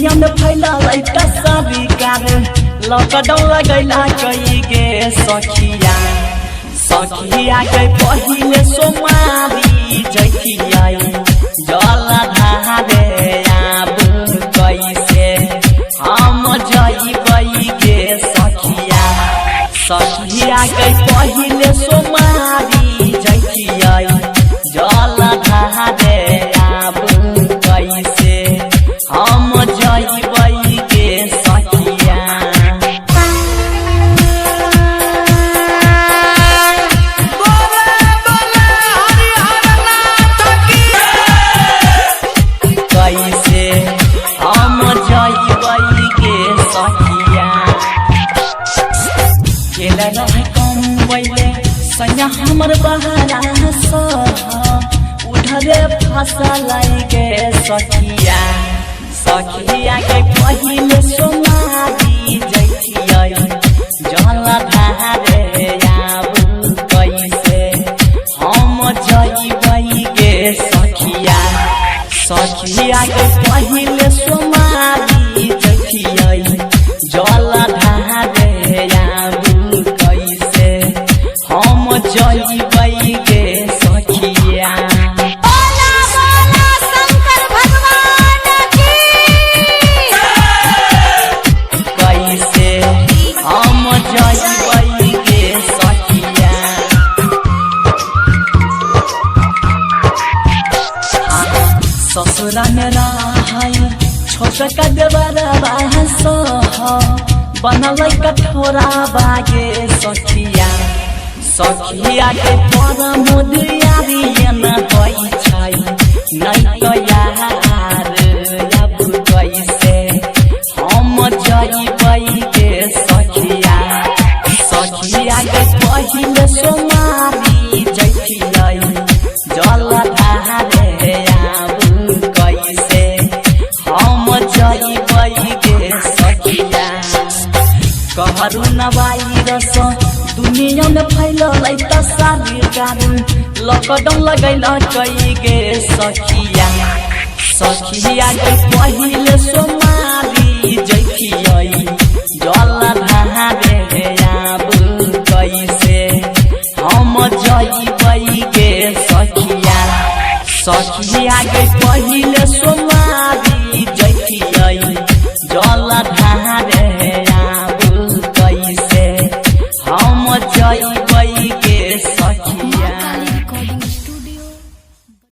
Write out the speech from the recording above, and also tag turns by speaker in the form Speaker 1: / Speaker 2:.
Speaker 1: दुनिया में फैला लैता सारी कार लॉकडाउन लगैला कई गे सखिया के पहिले सोमारी जखिया जल धारे आब कैसे हम जइबै गे सखिया के पहिले सोमारी जखिया जल धारे आब कैसे हम जइबै गे सखिया कैसे हम जइबै गे सखिया केला रहे कम बैले सैया हमर बहारा उधरे फसल गे सखिया के पहिले सोमारी जखिया जल धारे आब कैसे हम जइबै गे सखिया के पहिले सोमारी जखिया जल धारे आब कैसे हम जइबै गे सखिया ससुरा मेरा छोटा का देवरा बनल कठोरा बागे सखिया के पर मुदियारियन होइ छै नै यार अब कैसे हम जइबै गे सखिया के पहिले सोमारी जखिया जल धारे आब कैसे हम जइबै गे सखिया कहरु न वायरस दुनिया में फैललै त सारी कारण लॉकडाउन लगैला कई गे सखिया के पहिले सोमारी जखिया जल धारे आब कैसे हम जइबै गे सखिया के पहिले सोमारी